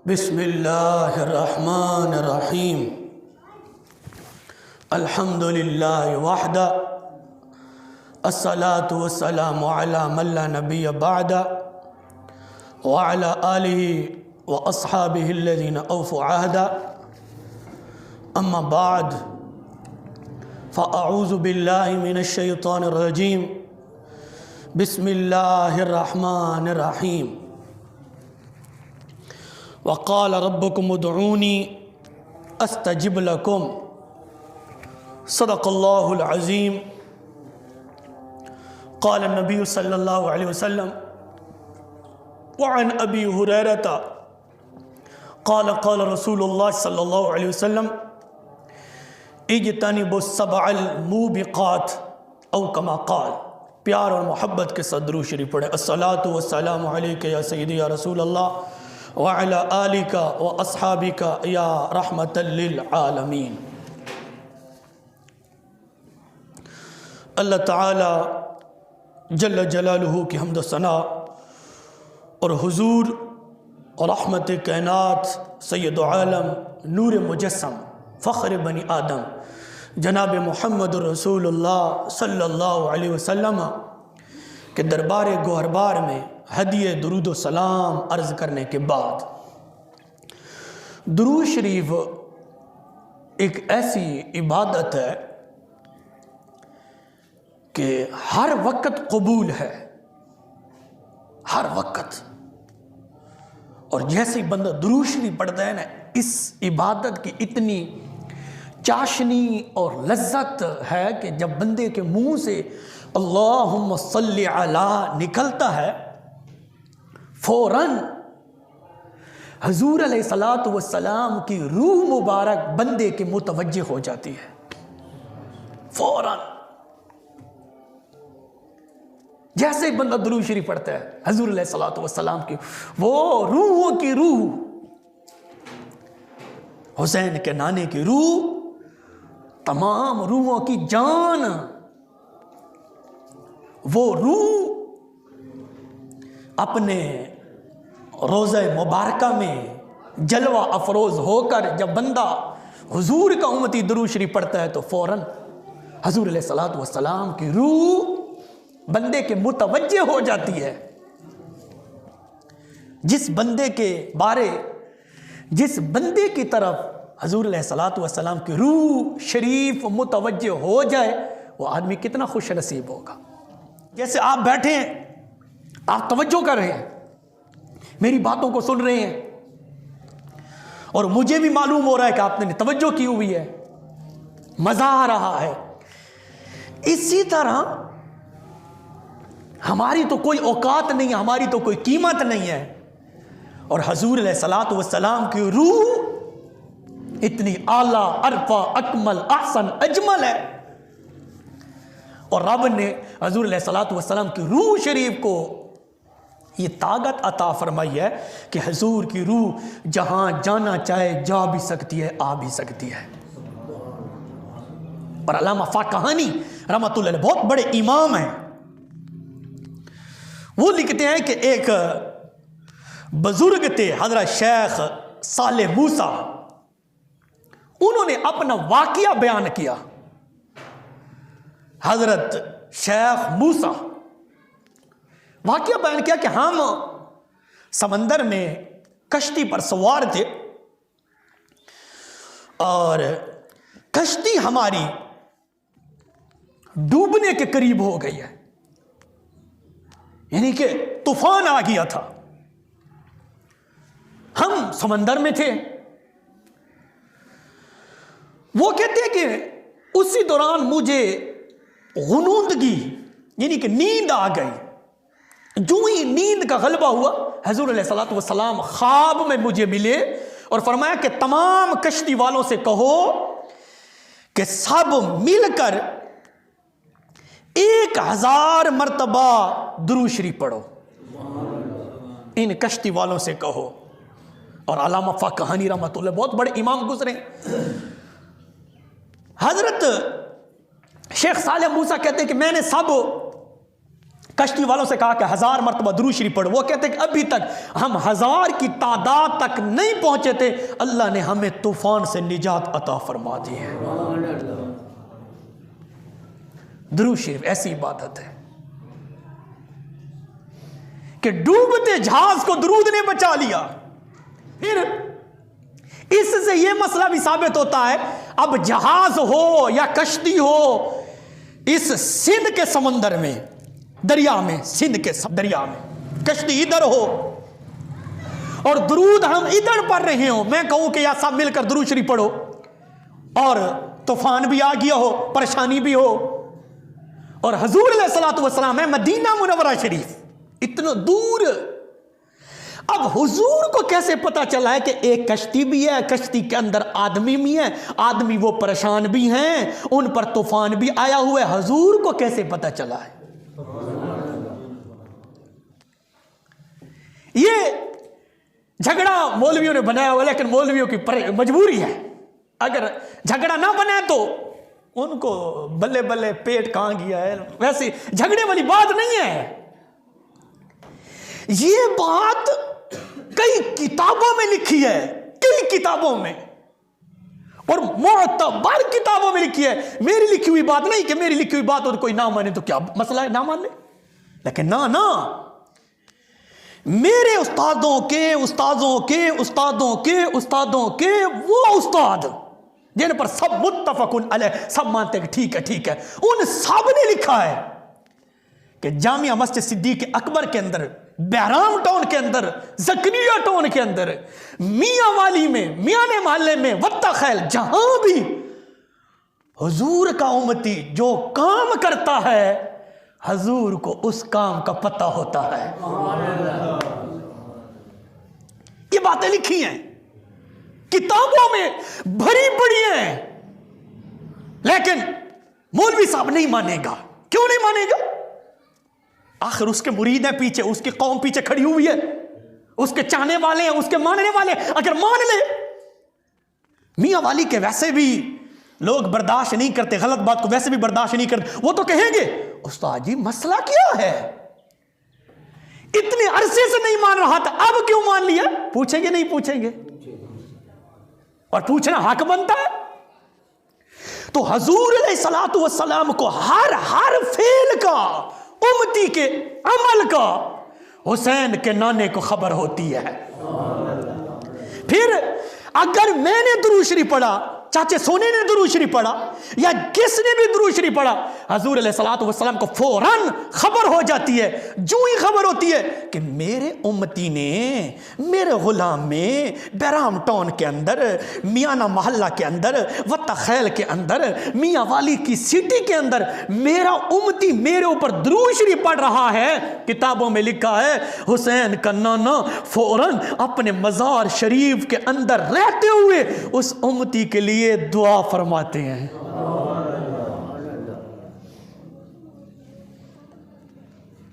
بسم اللہ الرحمن الرحیم الحمد للہ وحدہ الصلاة والسلام علی من لا نبی بعد وعلى آلہ واصحابہ الذین اوفوا عہدا اما بعد فاعوذ باللہ من الشیطان الرجیم بسم اللہ الرحمن الرحیم وقال ربكم ادعوني استجب لكم صدق الله العظيم. قال النبي صلى الله عليه وسلم وعن ابي هريرة قال قال رسول الله صلى الله عليه وسلم اجتنبوا السبع الموبقات او كما قال. پیار اور محبت کے ساتھ درود شریف پڑھیں. الصلاة والسلام علیک یا سیدی یا رسول اللہ وعلی آلک و اصحابک یا رحمت للعالمین. اللہ تعالی جل جلالہ کی حمد و ثنا اور حضور اور رحمت کائنات سید عالم نور مجسم فخر بنی آدم جناب محمد رسول اللہ صلی اللہ علیہ وسلم کے دربار گوہربار میں ہدیہ درود و سلام عرض کرنے کے بعد، درود شریف ایک ایسی عبادت ہے کہ ہر وقت قبول ہے، ہر وقت. اور جیسے ہی بندہ درود شریف پڑھتا ہے نا، اس عبادت کی اتنی چاشنی اور لذت ہے کہ جب بندے کے منہ سے اللہم صلی علی نکلتا ہے، فوراً حضور علیہ السلام کی روح مبارک بندے کے متوجہ ہو جاتی ہے. فوراً جیسے ہی بندہ درود شریف پڑھتا ہے، حضور علیہ السلام کی وہ روحوں کی روح، حسین کے نانے کی روح، تمام روحوں کی جان، وہ روح اپنے روضہ مبارکہ میں جلوہ افروز ہو کر جب بندہ حضور کا امتی درود شریف پڑھتا ہے تو فوراً حضور علیہ السلام کی روح بندے کے متوجہ ہو جاتی ہے. جس بندے کے بارے، جس بندے کی طرف حضور علیہ السلام کی روح شریف متوجہ ہو جائے، وہ آدمی کتنا خوش نصیب ہوگا. جیسے آپ بیٹھے ہیں، آپ توجہ کر رہے ہیں، میری باتوں کو سن رہے ہیں، اور مجھے بھی معلوم ہو رہا ہے کہ آپ نے توجہ کی ہوئی ہے، مزہ آ رہا ہے. اسی طرح ہماری تو کوئی اوقات نہیں ہے، ہماری تو کوئی قیمت نہیں ہے، اور حضور علیہ السلام کی روح اتنی اعلیٰ، ارفع، اکمل، احسن، اجمل ہے. اور رب نے حضور علیہ السلام کی روح شریف کو یہ طاقت عطا فرمائی ہے کہ حضور کی روح جہاں جانا چاہے جا بھی سکتی ہے، آ بھی سکتی ہے. اور علامہ فاقہانی رحمۃ اللہ علیہ بہت بڑے امام ہیں، وہ لکھتے ہیں کہ ایک بزرگ تھے حضرت شیخ صالح موسیٰ، انہوں نے اپنا واقعہ بیان کیا. حضرت شیخ موسیٰ واقعہ بیان کیا کہ ہم سمندر میں کشتی پر سوار تھے اور کشتی ہماری ڈوبنے کے قریب ہو گئی ہے، یعنی کہ طوفان آ گیا تھا. ہم سمندر میں تھے. وہ کہتے ہیں کہ اسی دوران مجھے غنودگی یعنی کہ نیند آ گئی. جو ہی نیند کا غلبہ ہوا، حضور علیہ السلام خواب میں مجھے ملے اور فرمایا کہ تمام کشتی والوں سے کہو کہ سب مل کر 1000 مرتبہ درود شریف پڑھو. ان کشتی والوں سے کہو. اور علامہ فاقہانی رحمۃ اللہ بہت بڑے امام گزرے. حضرت شیخ صالح موسیٰ کہتے ہیں کہ میں نے سب کشتی والوں سے کہا کہ 1000 مرتبہ درود شریف پڑھو. وہ کہتے کہ ابھی تک ہم 1000 کی تعداد تک نہیں پہنچے تھے, اللہ نے ہمیں طوفان سے نجات عطا فرما دی ہے. درود شریف ایسی عبادت ہے کہ ڈوبتے جہاز کو درود نے بچا لیا. پھر اس سے یہ مسئلہ بھی ثابت ہوتا ہے, اب جہاز ہو یا کشتی ہو, اس سندھ کے سمندر میں, دریا میں, سندھ کے دریا میں کشتی ادھر ہو اور درود ہم ادھر پڑھ رہے ہوں, میں کہوں کہ یا سب مل کر درود شریف پڑھو, اور طوفان بھی آ گیا ہو, پریشانی بھی ہو, اور حضور علیہ الصلوۃ والسلام ہے مدینہ منورہ شریف, اتنا دور. اب حضور کو کیسے پتا چلا ہے کہ ایک کشتی بھی ہے, کشتی کے اندر آدمی بھی ہیں, آدمی وہ پریشان بھی ہیں, ان پر طوفان بھی آیا ہوا ہے, حضور کو کیسے پتا چلا ہے؟ یہ جھگڑا مولویوں نے بنایا ہوا, لیکن مولویوں کی مجبوری ہے. اگر جھگڑا نہ بنے تو ان کو بلے بلے پیٹ کہاں گیا ہے, ویسے جھگڑے والی بات نہیں ہے. یہ بات کئی کتابوں میں لکھی ہے, کئی کتابوں میں, اور معتبر کتابوں میں لکھی ہے. میری لکھی ہوئی بات نہیں کہ میری لکھی ہوئی بات ہو تو کوئی نہ مانے تو کیا مسئلہ ہے, نہ مان لے. لیکن نہ, میرے استادوں کے استادوں کے استادوں کے استادوں کے وہ استاد جن پر سب متفق علیہ, سب مانتے ہیں کہ ٹھیک ہے, ان سب نے لکھا ہے کہ جامعہ مسجد صدیق اکبر کے اندر, بہرام ٹاؤن کے اندر, زکریا ٹاؤن کے اندر, میاں والی میں, میاں محلے میں, وطا خیل, جہاں بھی حضور کا امتی جو کام کرتا ہے, حضور کو اس کام کا پتہ ہوتا ہے. یہ باتیں لکھی ہیں, کتابوں میں بھری پڑی ہیں, لیکن مولوی صاحب نہیں مانے گا. کیوں نہیں مانے گا؟ آخر اس کے مرید ہیں پیچھے, اس کی قوم پیچھے کھڑی ہوئی ہے, اس کے چاہنے والے ہیں, اس کے ماننے والے ہیں. اگر مان لے, میاں والی کے ویسے بھی لوگ برداشت نہیں کرتے, غلط بات کو ویسے بھی برداشت نہیں کرتے, وہ تو کہیں گے استاد جی مسئلہ کیا ہے, اتنے عرصے سے نہیں مان رہا تھا, اب کیوں مان لیا؟ پوچھیں گے نہیں پوچھیں گے؟ اور پوچھنا حق بنتا ہے. تو حضور علیہ الصلوۃ والسلام کو ہر فعل کا, امتی کے عمل کا حسین کے نانے کو خبر ہوتی ہے. پھر اگر میں نے درود شریف پڑھا, چاچے سونے نے درود شریف پڑھا, یا کس نے بھی درود شریف پڑھا, حضور علیہ الصلوۃ والسلام کو فوراً خبر ہو جاتی ہے, جو ہی خبر ہوتی ہے کہ میرے امتی نے, میرے غلام میں, بہرام ٹاؤن کے اندر, میانہ محلہ کے اندر, وطا خیل کے اندر, میاں والی کی سٹی کے اندر میرا امتی میرے اوپر درود شریف پڑھ رہا ہے. کتابوں میں لکھا ہے حسین کا نانا فوراً اپنے مزار شریف کے اندر رہتے ہوئے اس امتی کے لیے دعا فرماتے ہیں.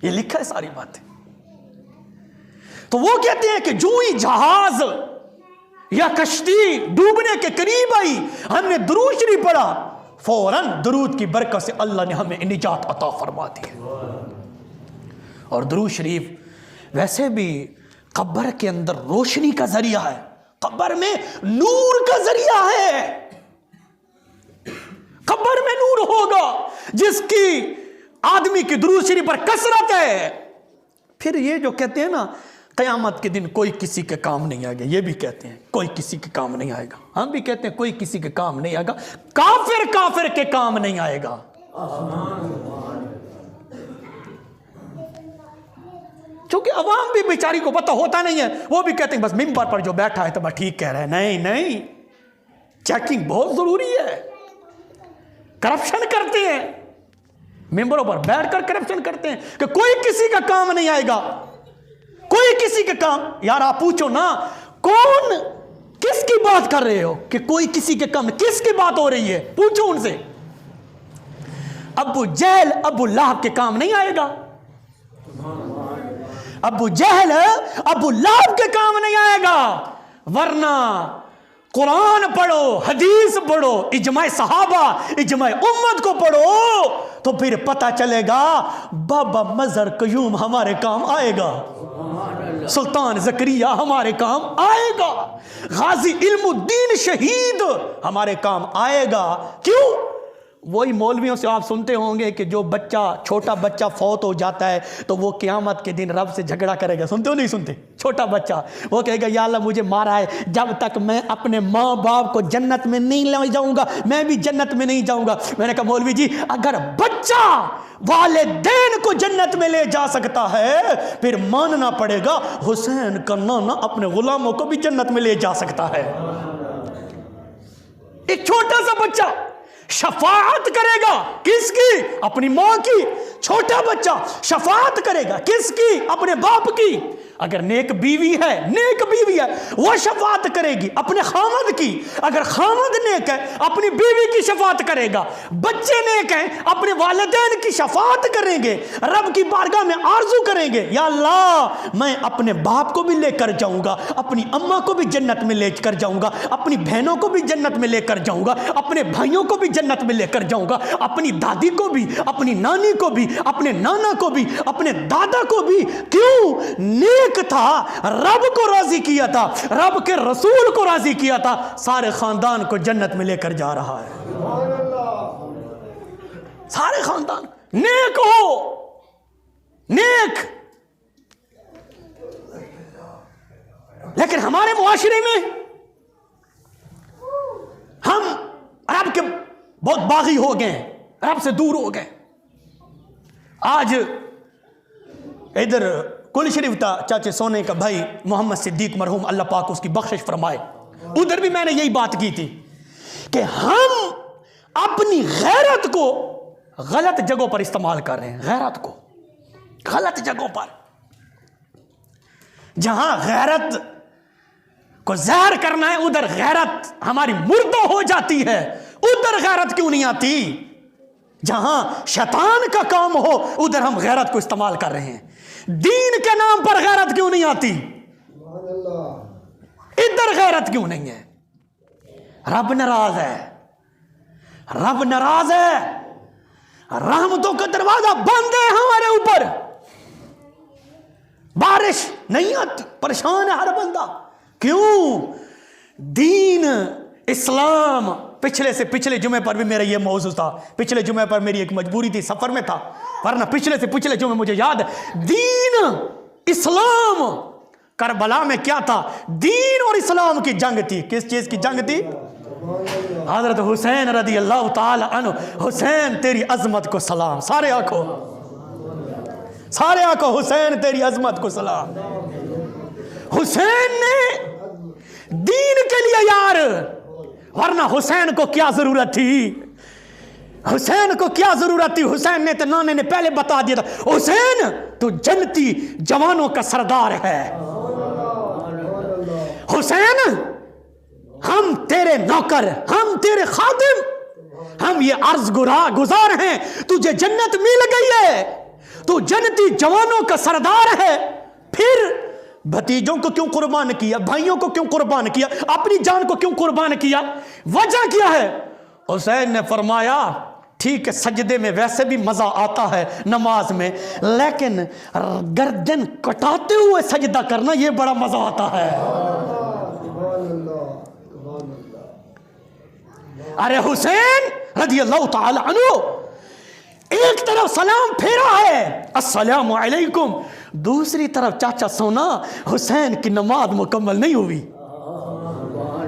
یہ لکھا ہے ساری باتیں. تو وہ کہتے ہیں کہ جو ہی جہاز یا کشتی ڈوبنے کے قریب آئی, ہم نے درود شریف پڑھا, فوراً درود کی برکت سے اللہ نے ہمیں نجات عطا فرما دی. اور درود شریف ویسے بھی قبر کے اندر روشنی کا ذریعہ ہے, قبر میں نور کا ذریعہ ہے. قبر میں نور ہوگا جس کی آدمی کی درود شریف پر کثرت ہے. پھر یہ جو کہتے ہیں نا قیامت کے دن کوئی کسی کے کام نہیں آئے گا, یہ بھی کہتے ہیں کوئی کسی کے کام نہیں آئے گا, ہم بھی کہتے ہیں کوئی کسی کے کام نہیں آئے گا, کافر کے کام نہیں آئے گا. چونکہ عوام بھی بیچاری کو پتہ ہوتا نہیں ہے, وہ بھی کہتے ہیں بس ممبر پر جو بیٹھا ہے تو بس ٹھیک کہہ رہے ہیں. نہیں, چیکنگ بہت ضروری ہے. کرپشن کرتے ہیں, ممبروں پر بیٹھ کر کرپشن کرتے ہیں کہ کوئی کسی کا کام نہیں آئے گا, کوئی کسی کا کام. یار آپ پوچھو نا, کون کس کی بات کر رہے ہو کہ کوئی کسی کے کام, کس کی بات ہو رہی ہے؟ پوچھو ان سے. ابو جہل ابو لہب کے کام نہیں آئے گا, ابو جہل ابو لہب کے کام نہیں آئے گا, ورنہ قرآن پڑھو، حدیث پڑھو، اجماع صحابہ، اجماع امت کو پڑھو، تو پھر پتہ چلے گا بابا مظہر قیوم ہمارے کام آئے گا، سلطان زکریا ہمارے کام آئے گا، غازی علم الدین شہید ہمارے کام آئے گا۔ کیوں؟ وہی مولویوں سے آپ سنتے ہوں گے کہ جو بچہ، چھوٹا بچہ فوت ہو جاتا ہے تو وہ قیامت کے دن رب سے جھگڑا کرے گا، سنتے ہو نہیں سنتے؟ چھوٹا بچہ وہ کہے گا یا اللہ مجھے مارا ہے، جب تک میں اپنے ماں باپ کو جنت میں نہیں لے جاؤں گا میں بھی جنت میں نہیں جاؤں گا۔ میں نے کہا مولوی جی اگر بچہ والدین کو جنت میں لے جا سکتا ہے پھر ماننا پڑے گا حسین کا نانا اپنے غلاموں کو بھی جنت میں لے جا سکتا ہے۔ ایک چھوٹا سا بچہ شفاعت کرے گا، کس کی؟ اپنی ماں کی۔ چھوٹا بچہ شفاعت کرے گا، کس کی؟ اپنے باپ کی۔ اگر نیک بیوی ہے وہ شفاعت کرے گی اپنے خامد کی، اگر خامد نیک ہے اپنی بیوی کی شفاعت کرے گا، بچے نیک ہیں اپنے والدین کی شفاعت کریں گے، رب کی بارگاہ میں آرزو کریں گے یا اللہ میں اپنے باپ کو بھی لے کر جاؤں گا، اپنی اماں کو بھی جنت میں لے کر جاؤں گا، اپنی بہنوں کو بھی جنت میں لے کر جاؤں گا، اپنے بھائیوں کو بھی جنت میں لے کر جاؤں گا، اپنی دادی کو بھی، اپنی نانی کو بھی، اپنے نانا کو بھی، اپنے دادا کو بھی۔ کیوں؟ نیک تھا، رب کو راضی کیا تھا، رب کے رسول کو راضی کیا تھا، سارے خاندان کو جنت میں لے کر جا رہا ہے۔ سارے خاندان نیک ہو، نیک۔ لیکن ہمارے معاشرے میں ہم رب کے بہت باغی ہو گئے، رب سے دور ہو گئے۔ آج ادھر کل شریف تھا چاچے سونے کا بھائی محمد صدیق مرحوم، اللہ پاک اس کی بخشش فرمائے، ادھر بھی میں نے یہی بات کی تھی کہ ہم اپنی غیرت کو غلط جگہوں پر استعمال کر رہے ہیں، غیرت کو غلط جگہوں پر۔ جہاں غیرت کو زہر کرنا ہے ادھر غیرت ہماری مردہ ہو جاتی ہے، ادھر غیرت کیوں نہیں آتی؟ جہاں شیطان کا کام ہو ادھر ہم غیرت کو استعمال کر رہے ہیں، دین کے نام پر غیرت کیوں نہیں آتی؟ ادھر غیرت کیوں نہیں ہے؟ رب ناراض ہے، رب ناراض ہے، رحمتوں کا دروازہ بند ہے ہمارے اوپر، بارش نہیں آتی، پریشان ہے ہر بندہ۔ کیوں؟ دین اسلام۔ پچھلے جمعے پر بھی میرا یہ موضوع تھا، پچھلے جمعے پر میری ایک مجبوری تھی، سفر میں تھا، ورنہ پچھلے جمعے مجھے یاد ہے دین اسلام۔ کربلا میں کیا تھا؟ دین اور اسلام کی جنگ تھی۔ کس چیز کی جنگ تھی؟ حضرت حسین رضی اللہ تعالی عنہ۔ حسین تیری عظمت کو سلام، سارے آنکھوں حسین تیری عظمت کو سلام۔ حسین نے دین کے لیے یار، ورنہ حسین کو کیا ضرورت تھی؟ حسین کو کیا ضرورت تھی؟ حسین نے تو نانے نے پہلے بتا دیا تھا حسین تو جنتی جوانوں کا سردار ہے۔ حسین ہم تیرے نوکر، ہم تیرے خادم، ہم یہ عرض گزار ہیں، تجھے جنت مل گئی ہے، تو جنتی جوانوں کا سردار ہے۔ پھر بھتیجوں کو کیوں قربان کیا؟ بھائیوں کو کیوں قربان کیا؟ اپنی جان کو کیوں قربان کیا؟ وجہ کیا ہے؟ حسین نے فرمایا ٹھیک ہے سجدے میں ویسے بھی مزہ آتا ہے نماز میں، لیکن گردن کٹاتے ہوئے سجدہ کرنا یہ بڑا مزہ آتا ہے۔ ارے حسین رضی اللہ تعالی عنہ ایک طرف سلام پھیرا ہے السلام علیکم، دوسری طرف چاچا سونا حسین کی نماز مکمل نہیں ہوئی،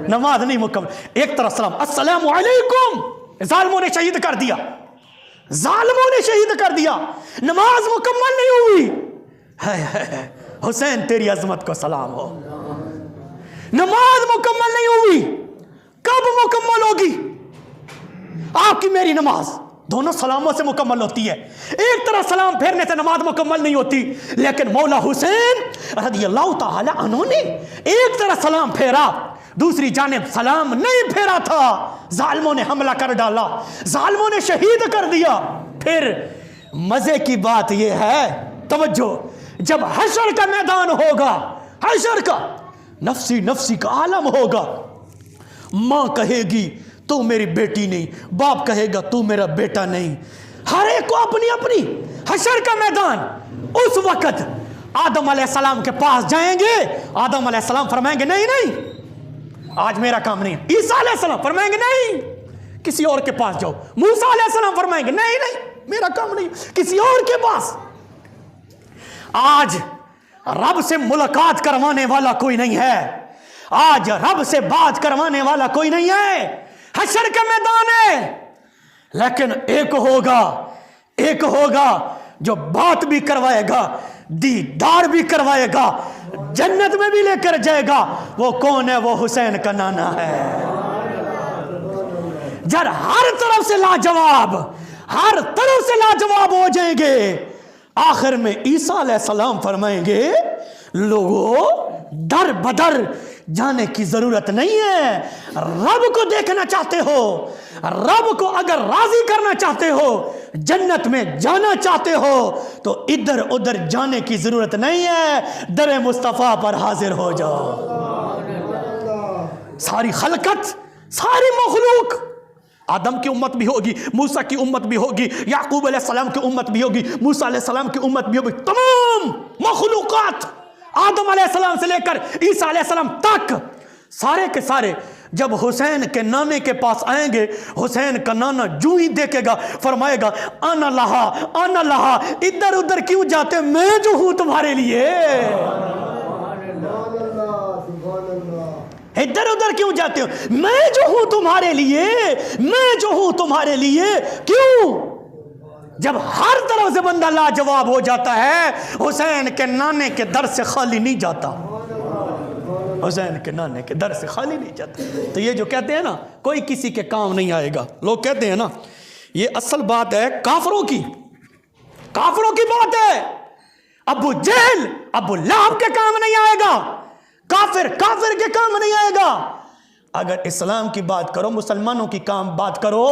نماز نہیں مکمل۔ ایک طرف سلام السلام علیکم، ظالموں نے شہید کر دیا، ظالموں نے شہید کر دیا، نماز مکمل نہیں ہوئی۔ حسین تیری عظمت کو سلام ہو، نماز مکمل نہیں ہوئی، کب مکمل ہوگی؟ آپ کی میری نماز دونوں سلاموں سے مکمل ہوتی ہے۔ ایک طرح سلام پھیرنے سے نماز مکمل نہیں ہوتی، لیکن مولا حسین رضی اللہ تعالی عنہ نے ایک طرح سلام پھیرا، دوسری جانب سلام نہیں پھیرا تھا، ظالموں نے حملہ کر ڈالا، ظالموں نے شہید کر دیا۔ پھر مزے کی بات یہ ہے، توجہ، جب حشر کا میدان ہوگا، حشر کا نفسی کا عالم ہوگا، ماں کہے گی تو میری بیٹی نہیں، باپ کہے گا تو میرا بیٹا نہیں، ہر ایک کو اپنی اپنی حشر کا میدان۔ اس وقت آدم علیہ السلام کے پاس جائیں گے، آدم علیہ السلام فرمائیں گے نہیں نہیں آج میرا کام نہیں ہے، عیسیٰ علیہ السلام فرمائیں گے نہیں کسی اور کے پاس جاؤ، موسیٰ علیہ السلام فرمائیں گے نہیں نہیں میرا کام نہیں، کسی اور کے پاس۔ آج رب سے ملاقات کروانے والا کوئی نہیں ہے، آج رب سے بات کروانے والا کوئی نہیں ہے، حشر کا میدان ہے۔ لیکن ایک ہوگا جو بات بھی کروائے گا، دیدار بھی کروائے گا، جنت میں بھی لے کر جائے گا۔ وہ کون ہے؟ وہ حسین کا نانا ہے۔ جب ہر طرف سے لاجواب، ہر طرف سے لاجواب ہو جائیں گے، آخر میں عیسیٰ علیہ السلام فرمائیں گے لوگوں در بدر جانے کی ضرورت نہیں ہے، رب کو دیکھنا چاہتے ہو، رب کو اگر راضی کرنا چاہتے ہو، جنت میں جانا چاہتے ہو تو ادھر ادھر جانے کی ضرورت نہیں ہے، در مصطفیٰ پر حاضر ہو جاؤ۔ ساری خلقت، ساری مخلوق، آدم کی امت بھی ہوگی، موسیٰ کی امت بھی ہوگی، یعقوب علیہ السلام کی امت بھی ہوگی، موسیٰ علیہ السلام کی امت بھی ہوگی، تمام مخلوقات آدم علیہ السلام سے لے کر عیسیٰ علیہ السلام تک، سارے کے سارے جب حسین کے نانے کے پاس آئیں گے، حسین کا نانا جو ہی دیکھے گا فرمائے گا آنا لہا، ادھر ادھر کیوں جاتے، میں جو ہوں تمہارے لیے، ادھر ادھر کیوں جاتے ہو، میں جو ہوں تمہارے لیے، میں جو ہوں تمہارے لیے۔ کیوں؟ جب ہر طرف سے بندہ لاجواب ہو جاتا ہے، حسین کے نانے کے در سے خالی نہیں جاتا، حسین کے نانے کے در سے خالی نہیں جاتا۔ تو یہ جو کہتے ہیں نا کوئی کسی کے کام نہیں آئے گا، لوگ کہتے ہیں نا، یہ اصل بات ہے کافروں کی بات ہے۔ ابو جہل، ابو لہب کے کام نہیں آئے گا، کافر کے کام نہیں آئے گا۔ اگر اسلام کی بات کرو، مسلمانوں کی بات کرو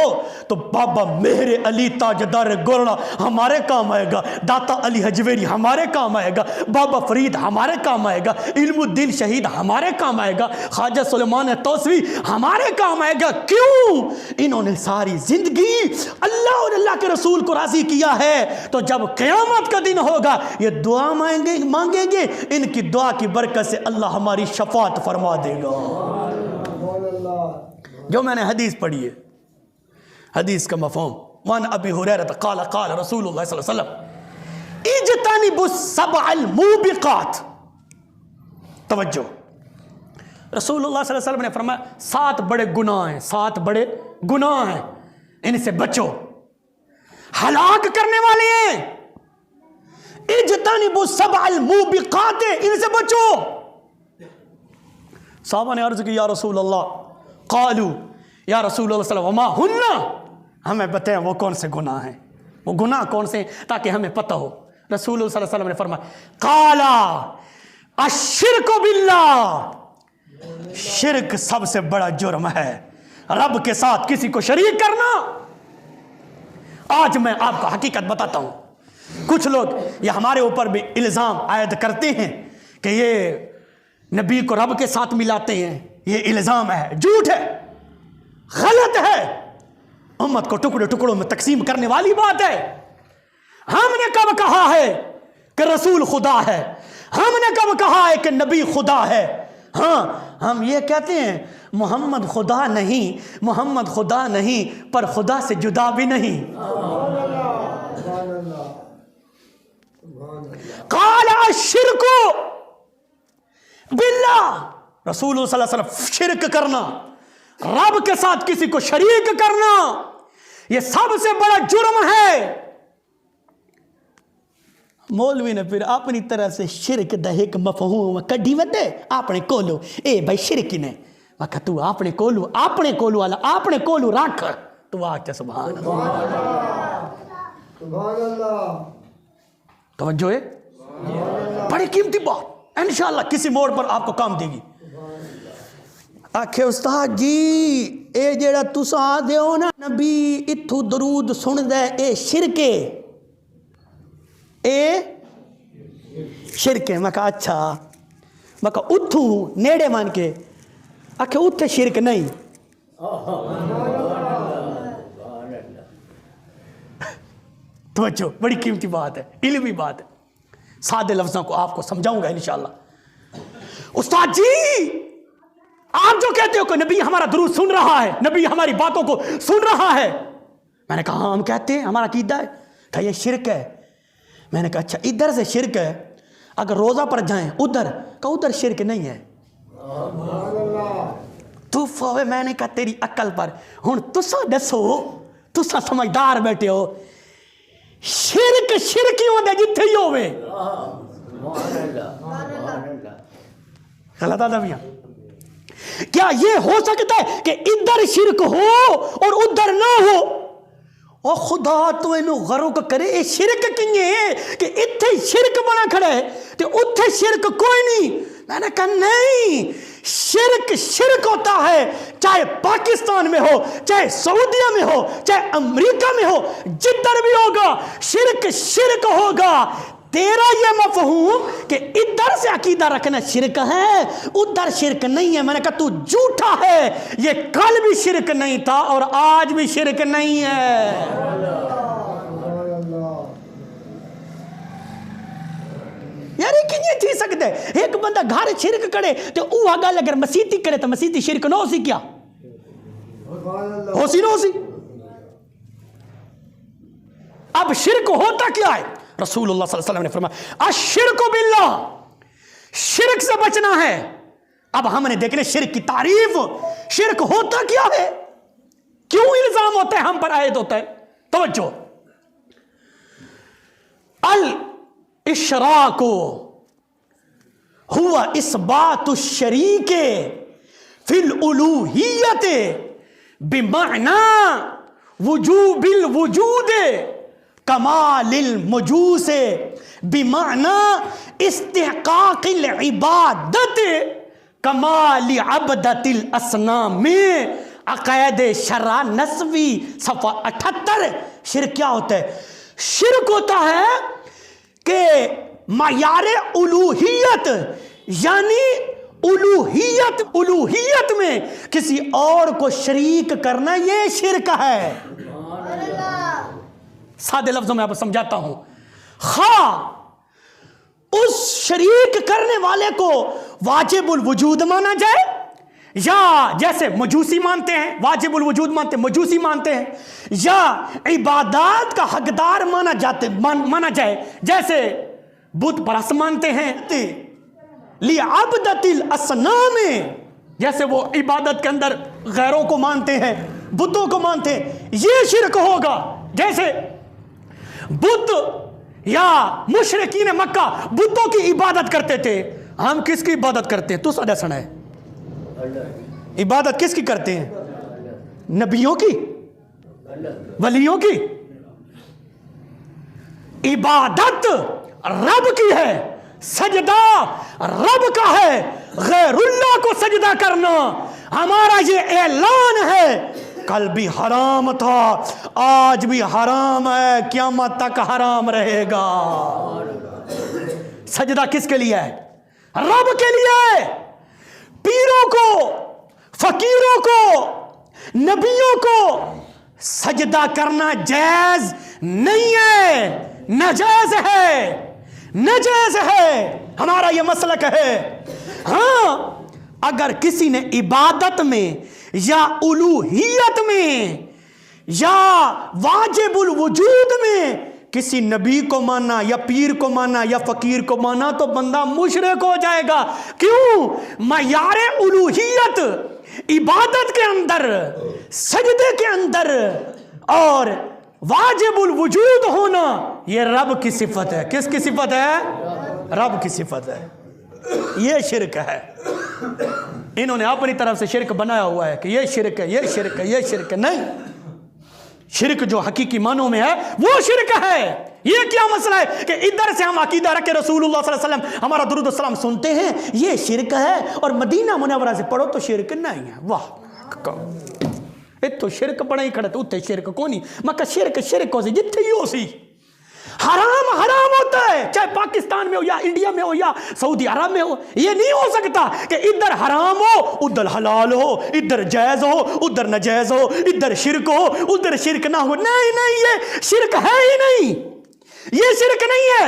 تو بابا مہر علی تاجدار گورڑا ہمارے کام آئے گا، داتا علی حجویری ہمارے کام آئے گا، بابا فرید ہمارے کام آئے گا، علم الدین شہید ہمارے کام آئے گا، خواجہ سلیمان توسوی ہمارے کام آئے گا۔ کیوں؟ انہوں نے ساری زندگی اللہ اور اللہ کے رسول کو راضی کیا ہے، تو جب قیامت کا دن ہوگا یہ دعا مانگیں گے، ان کی دعا کی برکت سے اللہ ہماری شفاعت فرما دے گا۔ جو میں نے حدیث پڑھی ہے، حدیث کا مفہوم، وان ابی ہریرہ قال قال رسول اللہ صلی اللہ علیہ وسلم اجتنبوا السبع الموبقات۔ توجہ، رسول اللہ صلی اللہ علیہ وسلم نے فرمایا 7 بڑے گناہ ہیں، ان سے بچو، ہلاک کرنے والے ہیں۔ اجتنبوا السبع الموبقات، ان سے بچو۔ صحابہ نے عرض کی یا رسول اللہ، قالو یا رسول اللہ صلی اللہ علیہ وسلم وما ہن، ہمیں بتائیں وہ کون سے گناہ ہیں، وہ گناہ کون سے ہیں تاکہ ہمیں پتہ ہو۔ رسول اللہ صلی اللہ علیہ وسلم نے فرمایا قالا الشرک باللہ، شرک سب سے بڑا جرم ہے، رب کے ساتھ کسی کو شریک کرنا۔ آج میں آپ کو حقیقت بتاتا ہوں، کچھ لوگ یہ ہمارے اوپر بھی الزام عائد کرتے ہیں کہ یہ نبی کو رب کے ساتھ ملاتے ہیں، یہ الزام ہے، جھوٹ ہے، غلط ہے، امت کو ٹکڑوں میں تقسیم کرنے والی بات ہے۔ ہم نے کب کہا ہے کہ رسول خدا ہے؟ ہم نے کب کہا ہے کہ نبی خدا ہے؟ ہاں، ہم یہ کہتے ہیں محمد خدا نہیں، پر خدا سے جدا بھی نہیں۔ قال الشرک باللہ، رسول اللہ صلی اللہ علیہ وسلم شرک کرنا، رب کے ساتھ کسی کو شریک کرنا، یہ سب سے بڑا جرم ہے۔ مولوی نے پھر اپنی طرف سے شرک دا ایک مفہوم کڈی وڈے اپنے کولو، اے بھائی شرک نے وکھا تو اپنے کولو والا اپنے کولو رکھ، تو آج سبحان اللہ، توجہ ہے، بڑی قیمتی بات، انشاءاللہ کسی موڑ پر آپ کو کام دے گی۔ آکھے استاد جی اے جیڑا تسا آدھے ہو نا نبی اتھو درود سن دے، اے شرکے، اے شرکے۔ میں کہا اچھا، میں کہا اتھو نیڑے مان کے، آکھے اتھے شرک نہیں، توجہ، بڑی قیمتی بات ہے، علمی بات ہے، سادے لفظوں کو آپ کو سمجھاؤں گا انشاءاللہ۔ استاد جی آپ جو کہتے ہو کہ نبی ہمارا درود سن رہا ہے، نبی ہماری باتوں کو سن رہا ہے، میں نے کہا ہاں ہم کہتے ہیں، ہمارا عقیدہ ہے، کہ یہ شرک ہے۔ میں نے کہا اچھا ادھر سے شرک ہے، اگر روزہ پر جائیں ادھر، کہ ادھر شرک نہیں ہے۔ تو فوے میں نے کہا تیری عقل پر ہن تسا دسو، تسا سمجھدار بیٹھے ہو، شرک شرکیوں دے جتھے ہی ہوئے، غلط آدھا میاں، کیا یہ ہو سکتا ہے کہ ادھر شرک ہو اور ادھر نہ ہو؟ او خدا تو انہوں غرق کرے، اے شرک کیے ہیں کہ اتھے شرک بنا کھڑا ہے تو اتھے شرک کوئی نہیں۔ میں نے کہا نہیں، شرک شرک ہوتا ہے، چاہے پاکستان میں ہو، چاہے سعودیہ میں ہو، چاہے امریکہ میں ہو، جدھر بھی ہوگا شرک شرک ہوگا۔ تیرا یہ مفہوم کہ ادھر سے عقیدہ رکھنا شرک ہے ادھر شرک نہیں ہے، میں نے کہا تو جھوٹا ہے، یہ کل بھی شرک نہیں تھا اور آج بھی شرک نہیں ہے۔ یار یہ کنیے تھی سکتے ہیں، ایک بندہ گھر شرک کرے تو اوہ گل اگر مسیحی کرے تو مسیحی شرک نہ ہو سی، کیا ہو سی نہ ہو سی؟ اب شرک ہوتا کیا ہے؟ رسول اللہ صلی اللہ علیہ وسلم نے فرمایا الشرک باللہ، شرک سے بچنا ہے۔ اب ہم نے دیکھ لیں شرک کی تعریف، شرک ہوتا کیا ہے، کیوں الزام ہوتا ہے ہم پر عائد ہوتا ہے؟ توجہ، الاشراک هو اثبات الشریک فی الالوہیت بمعنی وجوب الوجود کمال المجوس بمعنی استحقاق العبادت کمال عبدت الاسنام میں عقائد شرع نسوی صفحہ 78۔ شرک کیا ہوتا ہے؟ شرک ہوتا ہے کہ معیار الوہیت، یعنی الوہیت میں کسی اور کو شریک کرنا، یہ شرک ہے۔ سادے لفظوں میں آپ سمجھاتا ہوں، خواہ اس شریک کرنے والے کو واجب الوجود مانا جائے، یا جیسے مجوسی مانتے ہیں واجب الوجود مانتے ہیں، مجوسی مانتے ہیں، یا عبادات کا حقدار مانا جائے جیسے بت پرست مانتے ہیں، لِعَبْدَةِ الْأَصْنَامِ جیسے وہ عبادت کے اندر غیروں کو مانتے ہیں، بتوں کو مانتے ہیں، یہ شرک ہوگا۔ جیسے بت یا مشرکین مکہ بتوں کی عبادت کرتے تھے، ہم کس کی عبادت کرتے ہیں؟ تو سادہ سنا ہے، عبادت کس کی کرتے ہیں؟ نبیوں کی، ولیوں کی۔ عبادت رب کی ہے، سجدہ رب کا ہے، غیر اللہ کو سجدہ کرنا ہمارا یہ اعلان ہے۔ کل بھی حرام تھا، آج بھی حرام ہے، قیامت تک حرام رہے گا۔ سجدہ کس کے لیے ہے؟ رب کے لیے۔ پیروں کو، فقیروں کو، نبیوں کو سجدہ کرنا جائز نہیں ہے، ناجائز ہے، ناجائز ہے، ہمارا یہ مسلک ہے۔ ہاں اگر کسی نے عبادت میں یا الوہیت میں یا واجب الوجود میں کسی نبی کو مانا یا پیر کو مانا یا فقیر کو مانا تو بندہ مشرک ہو جائے گا۔ کیوں؟ معیار الوہیت عبادت کے اندر، سجدے کے اندر اور واجب الوجود ہونا یہ رب کی صفت ہے۔ کس کی صفت ہے؟ رب کی صفت ہے۔ یہ شرک ہے۔ انہوں نے اپنی طرف سے شرک بنایا ہوا ہے کہ یہ شرک ہے، یہ شرک ہے، یہ شرک ہے۔ نہیں، شرک جو حقیقی معنوں میں ہے وہ شرک ہے۔ یہ کیا مسئلہ ہے کہ ادھر سے ہم عقیدہ رکھے رسول اللہ صلی اللہ علیہ وسلم ہمارا درود السلام سنتے ہیں، یہ شرک ہے، اور مدینہ منورہ سے پڑھو تو شرک نہیں ہے۔ واہ، تو شرک پڑھا ہی کھڑا تو اتنے شرک کو نہیں، مکہ شرک ہو سی جتھے ہی ہو سی۔ حرام حرام ہوتا ہے، چاہے پاکستان میں ہو یا انڈیا میں ہو یا سعودی عرب میں ہو. یہ نہیں ہو سکتا کہ ادھر حرام ہو ادھر حلال ہو، ادھر جائز ہو ادھر ناجائز ہو، ادھر شرک ہو ادھر شرک نہ ہو. نہیں، یہ شرک ہے ہی نہیں، یہ شرک نہیں ہے.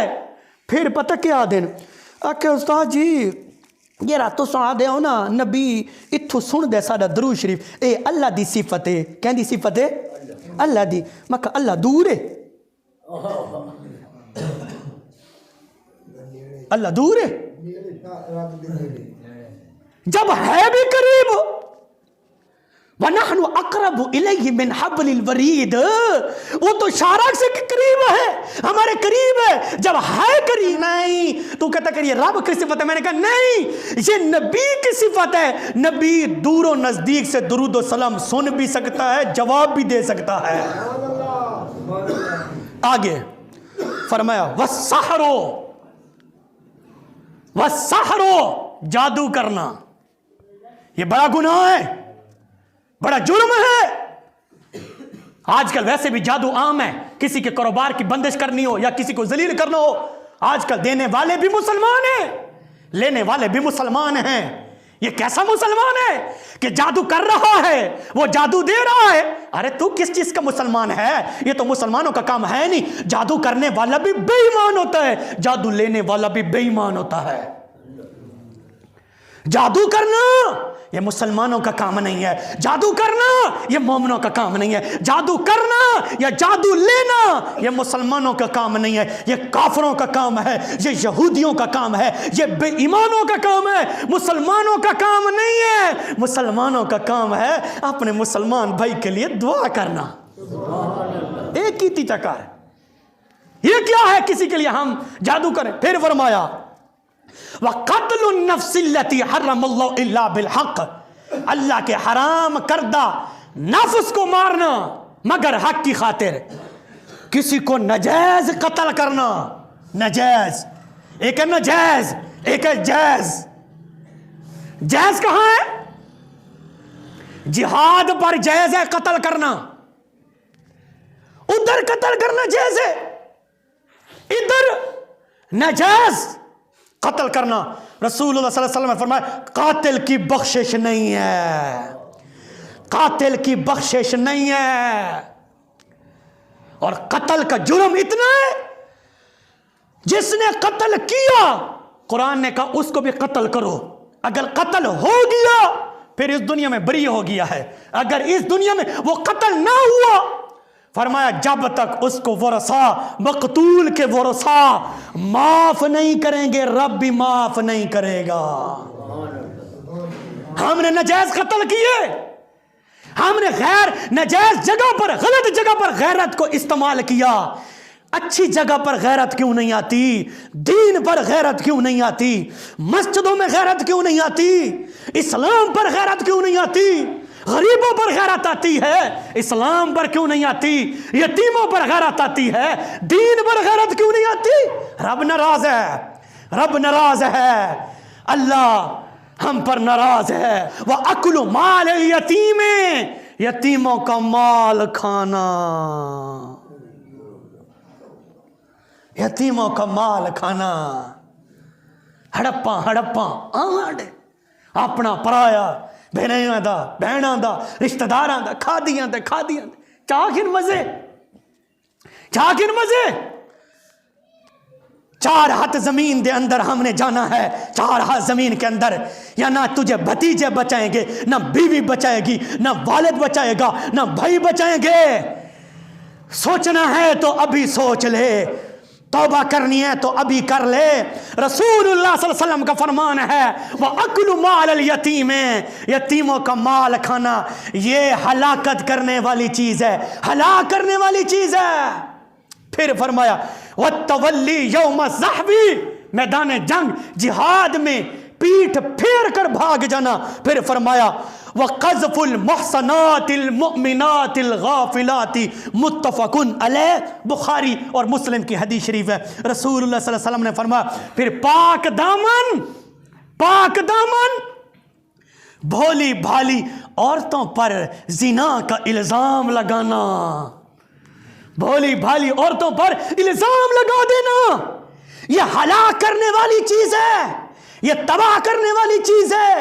پھر پتہ کیا دن کہ استاد جی یہ راتوں سنا دے ہو نا نبی اتھو سن دے ساڈا درود شریف، اے اللہ دی صفت ہے. کہندی صفت ہے اللہ دی. میں کہا اللہ دور ہے، اللہ دور ہے جب ہے بھی قریب. وَنَحْنُ أَقْرَبُ إِلَيْهِ مِنْ حَبْلِ الْوَرِيدِ، وہ تو شارک سے قریب ہے، ہمارے قریب ہے جب ہے قریب. نہیں تو کہتا کہ یہ رب کی صفت ہے. میں نے کہا نہیں، یہ نبی کی صفت ہے. نبی دور و نزدیک سے درود و سلام سن بھی سکتا ہے، جواب بھی دے سکتا ہے. آگے فرمایا وَالسَّحْرُ، جادو کرنا یہ بڑا گناہ ہے، بڑا جرم ہے. آج کل ویسے بھی جادو عام ہے. کسی کے کاروبار کی بندش کرنی ہو یا کسی کو ذلیل کرنا ہو، آج کل دینے والے بھی مسلمان ہیں، لینے والے بھی مسلمان ہیں. یہ کیسا مسلمان ہے کہ جادو کر رہا ہے، وہ جادو دے رہا ہے. ارے تو کس چیز کا مسلمان ہے؟ یہ تو مسلمانوں کا کام ہے نہیں. جادو کرنے والا بھی بے ایمان ہوتا ہے، جادو لینے والا بھی بے ایمان ہوتا ہے. جادو کرنا یہ مسلمانوں کا کام نہیں ہے، جادو کرنا یہ مومنوں کا کام نہیں ہے، جادو کرنا یا جادو لینا یہ مسلمانوں کا کام نہیں ہے، یہ کافروں کا کام ہے، یہ یہودیوں کا کام ہے، یہ بے ایمانوں کا کام ہے، مسلمانوں کا کام نہیں ہے. مسلمانوں کا کام ہے اپنے مسلمان بھائی کے لیے دعا کرنا. ایک ہی تیچا کار ہے. یہ کیا ہے کسی کے لیے ہم جادو کریں؟ پھر فرمایا وَقَتْلُ النَّفْسِ الَّتِي حَرَّمَ اللَّهُ إِلَّا بِالْحَقِّ، اللہ کے حرام کردہ نفس کو مارنا مگر حق کی خاطر. کسی کو ناجائز قتل کرنا، ناجائز، ایک ہے ناجائز ایک ہے جائز. جائز کہاں ہے؟ جہاد پر جائز ہے قتل کرنا، ادھر قتل کرنا جائز ہے، ادھر ناجائز قتل کرنا. رسول اللہ صلی اللہ علیہ وسلم نے فرمایا قاتل کی بخشش نہیں ہے، قاتل کی بخشش نہیں ہے. اور قتل کا جرم اتنا ہے، جس نے قتل کیا قرآن نے کہا اس کو بھی قتل کرو. اگر قتل ہو گیا پھر اس دنیا میں بری ہو گیا ہے، اگر اس دنیا میں وہ قتل نہ ہوا فرمایا جب تک اس کو ورثہ، مقتول کے ورثہ معاف نہیں کریں گے رب بھی معاف نہیں کرے گا. ہم نے ناجائز قتل کیے، ہم نے غیر ناجائز جگہ پر، غلط جگہ پر غیرت کو استعمال کیا. اچھی جگہ پر غیرت کیوں نہیں آتی؟ دین پر غیرت کیوں نہیں آتی؟ مسجدوں میں غیرت کیوں نہیں آتی؟ اسلام پر غیرت کیوں نہیں آتی؟ غریبوں پر غیرت آتی ہے، اسلام پر کیوں نہیں آتی؟ یتیموں پر غیرت آتی ہے، دین پر غیرت کیوں نہیں آتی؟ رب ناراض ہے، رب ناراض ہے، اللہ ہم پر ناراض ہے. وَأَكْلُ مَالِ الْيَتِيمِ، یتیموں کا مال کھانا، یتیموں کا مال کھانا. ہڑپاں ہڑپاں آنڈ اپنا پرایا، بہنیاں دا بہناں دا رشتہ داراں دا کھادیاں دا کھادیاں دا. چاکن مزے، چاکن مزے. 4 ہاتھ زمین دے اندر ہم نے جانا ہے، 4 ہاتھ زمین کے اندر یا نہ تجھے بھتیجے بچائیں گے، نہ بیوی بچائے گی، نہ والد بچائے گا، نہ بھائی بچائیں گے. سوچنا ہے تو ابھی سوچ لے، توبہ کرنی ہے تو ابھی کر لے. رسول اللہ صلی اللہ علیہ وسلم کا فرمان ہے وَأَكْلُ مَالَ الْيَتِيمِ، یتیموں کا مال کھانا یہ ہلاکت کرنے والی چیز ہے، ہلاک کرنے والی چیز ہے. پھر فرمایا وَالتَّوَلِّي يَوْمَ الزَّحْفِ، میدان جنگ جہاد میں پیٹھ پھیر کر بھاگ جانا. پھر فرمایا وَقَذْفُ الْمُحْصَنَاتِ الْمُؤْمِنَاتِ الْغَافِلَاتِ متفقٌ علیہ، بخاری اور مسلم کی حدیث شریف ہے. رسول اللہ صلی اللہ علیہ وسلم نے فرمایا پھر پاک دامن، پاک دامن بھولی بھالی عورتوں پر زنا کا الزام لگانا، بھولی بھالی عورتوں پر الزام لگا دینا یہ ہلاک کرنے والی چیز ہے، یہ تباہ کرنے والی چیز ہے،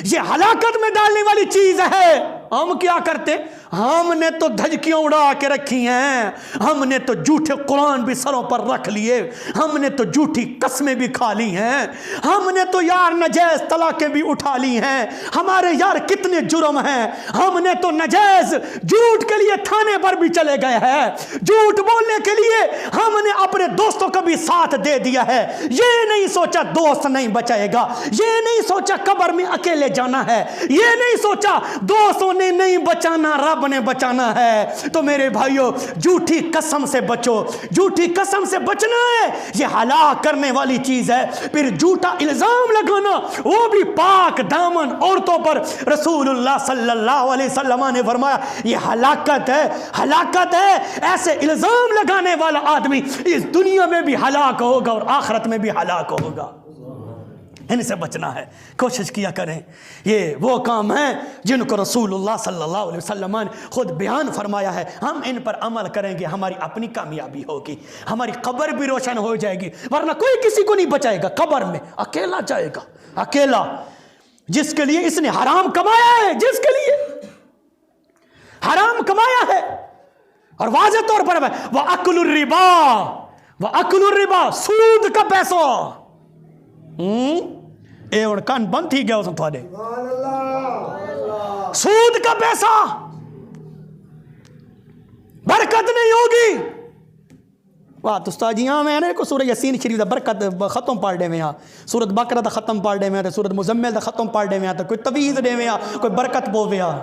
یہ ہلاکت میں ڈالنے والی چیز ہے۔ ہم کیا کرتے؟ ہم نے تو دھجکیاں اڑا کے رکھی ہیں، ہم نے تو جھوٹے قرآن بھی سروں پر رکھ لیے، ہم نے تو جھوٹی قسمیں بھی کھا لی ہیں، ہم نے تو یار نجائز طلاقیں بھی اٹھا لی ہیں، ہمارے یار کتنے جرم ہیں، ہم نے تو نجائز جھوٹ کے لیے تھانے پر بھی چلے گئے ہیں، جھوٹ بولنے کے لیے ہم نے اپنے دوستوں کا بھی ساتھ دے دیا ہے۔ یہ نہیں سوچا دوست نہیں بچائے گا، یہ نہیں سوچا قبر میں اکیلے جانا ہے، یہ نہیں سوچا دوستوں نے نہیں بچانا، رب نے بچانا ہے۔ تو میرے بھائیو جھوٹی قسم سے بچو، جھوٹی قسم سے بچنا ہے، یہ ہلاک کرنے والی چیز ہے۔ پھر جھوٹا الزام لگانا وہ بھی پاک دامن عورتوں پر، رسول اللہ صلی اللہ علیہ وسلم نے فرمایا یہ ہلاکت ہے، ہلاکت ہے۔ ایسے الزام لگانے والا آدمی اس دنیا میں بھی ہلاک ہوگا اور آخرت میں بھی ہلاک ہوگا۔ ان سے بچنا ہے، کوشش کیا کریں۔ یہ وہ کام ہیں جن کو رسول اللہ صلی اللہ علیہ وسلم نے خود بیان فرمایا ہے، ہم ان پر عمل کریں گے، ہماری اپنی کامیابی ہوگی، ہماری قبر بھی روشن ہو جائے گی، ورنہ کوئی کسی کو نہیں بچائے گا، قبر میں اکیلا جائے گا، اکیلا، جس کے لیے اس نے حرام کمایا ہے، جس کے لیے حرام کمایا ہے۔ اور واضح طور پر وَأَكْلُ الرِّبَا، وَأَكْلُ الرِّبَا، سود کا پیسہ۔ اے اور کان بند تھی گیا اس تھوڑے، سود کا پیسہ، برکت نہیں ہوگی۔ واہ تو استاد جی ہاں میں نے کو سورہ یاسین شریف دا برکت ختم پڑھ دے میں ہاں، سورۃ بقرہ دا ختم پڑھ دے میں ہاں، سورۃ مزمل دا ختم پڑھ دے میں ہاں، تو کوئی تویز دے میں ہاں، کوئی برکت پو میں ہاں۔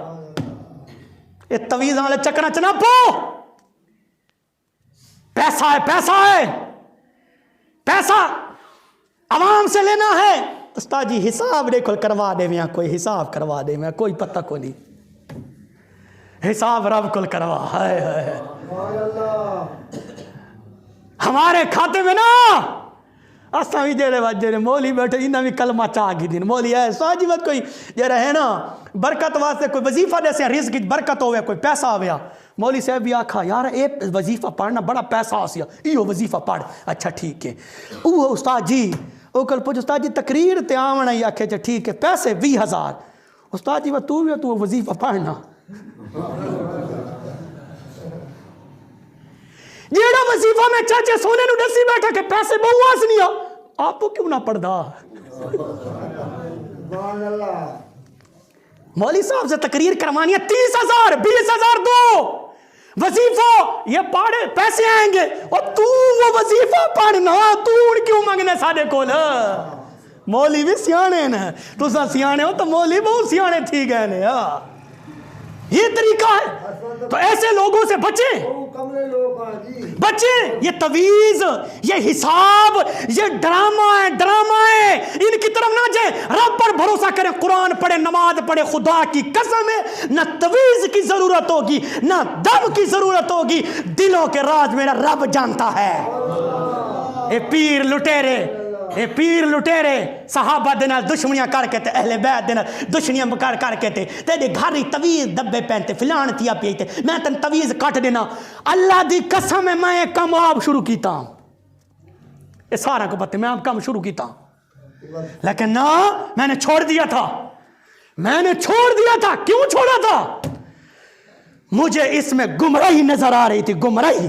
یہ تویز والے چکرا چنا پو، پیسہ ہے، پیسہ ہے، پیسہ عوام سے لینا ہے۔ استاد جی حساب دیکھو کروا دے میں، کوئی حساب کروا دے میں، کوئی پتہ کو نہیں، حساب رب کل کروا ہے۔ ہمارے کھاتے میں نا اساں بھی جڑے وجے مولی بیٹھے انہاں بھی کلمہ چاہ گی دین مولی ہے استاد جی مت کوئی جڑا ہے نا برکت واسطے کوئی وظیفہ دے سے رزق برکت ہوے، کوئی پیسہ آویا، مولوی صاحب بھی آکھا یار اے وظیفہ پڑھنا بڑا پیسہ آسیا، ایو وظیفہ پڑھ، اچھا ٹھیک ہے۔ او استاد جی او کل پوچھ استاد جی تقریر تے آونا ہی آکھے چا ٹھیک ہے، پیسے 20,000۔ استاد جی تو بھی تو وظیفہ پڑھنا، جیڑا وظیفہ میں چاچے سونے نو دسی بیٹھا کہ پیسے بہو آسنیا، آپ کو کیوں نہ پڑھدا؟ مولوی صاحب سے تقریر کروانی ہے 30,000 20,000 دو وظیفہ، یہ پڑھے پیسے آئیں گے، اور تو وہ وظیفہ پڑھنا تو کیوں مانگنے ساڑے کول؟ مولوی بھی سیانے نا، تو سا سیانے ہو تو مولوی بہت سیانے تھی گئے نے، یہ طریقہ ہے۔ تو ایسے لوگوں سے بچیں، بچیں، یہ تویز، یہ حساب، یہ ڈرامہ ہے، ڈرامہ ہے، ان کی طرف نہ جائیں، رب پر بھروسہ کریں، قرآن پڑھیں، نماز پڑھیں، خدا کی قسم ہے نہ تویز کی ضرورت ہوگی نہ دم کی ضرورت ہوگی، دلوں کے راز میرا رب جانتا ہے۔ اے پیر لٹیرے، اے پیر لٹیرے صحابہ دینا دشمنیاں کر کے تے اہل بیت دینا دشمنیاں کر کے تے تیرے گھر تویز دبے پہنتے فلان تیا پیتے، میں تن تویز کٹ دینا، اللہ دی قسم ہے میں کم آپ شروع کیتا ہوں، یہ سارا کو پتہ میں آپ کم شروع کیتا ہوں، لیکن نا میں نے چھوڑ دیا تھا، میں نے چھوڑ دیا تھا۔ کیوں چھوڑا تھا؟ مجھے اس میں گمراہی نظر آ رہی تھی، گمراہی۔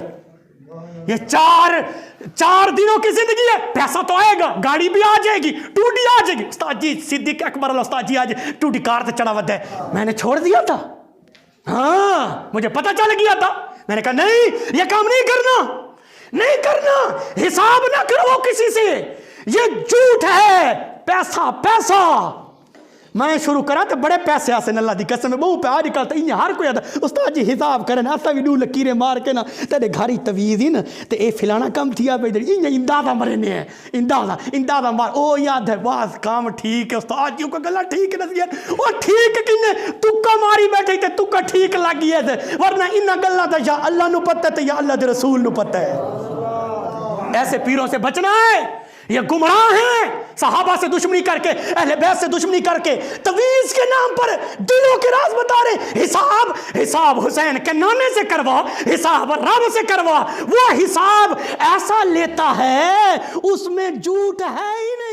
یہ چار دنوں کی زندگی ہے، پیسہ تو آئے گا، گاڑی بھی آ جائے گی، ٹوٹی آ جائے گی، استاد جی صدیق اکبر اللہ استاد جی آج ٹوٹی کار تے چڑھا ود ہے، میں نے چھوڑ دیا تھا، ہاں مجھے پتہ چل گیا تھا، میں نے کہا نہیں یہ کام نہیں کرنا، نہیں کرنا، حساب نہ کرو کسی سے، یہ جھوٹ ہے، پیسہ پیسہ۔ میں شروع کرا تو بڑے پیسے آسن اللہ دی قسم ہے، بہو پہ آ نکلتا ہے ہر کوئی آتا استاد جی حساب کرن اسا بھی دو لکیریں مار کے نا تیرے گھاری تویز ہی نا تے اے فلانا کم تھیا پہ انہیں اندازہ مرنے ہیں، اندازہ مار، او یاد ہے باز کام ٹھیک ہے استاد جی کو گلا ٹھیک ہے نہ او ٹھیک کنے تکا ماری بیٹھے تے تکا ٹھیک لگی ہے ورنہ انہاں گلاں تے یا اللہ نو پتہ تے یا اللہ دے رسول نو پتہ ہے۔ ایسے پیروں سے بچنا ہے، یہ گمراہ ہیں، صحابہ سے دشمنی کر کے، اہل بیت سے دشمنی کر کے، تویز کے نام پر دلوں کے راز بتا رہے، حساب حسین کے نانے سے کروا، حساب رب سے کروا، وہ حساب ایسا لیتا ہے اس میں جھوٹ ہے ہی نہیں۔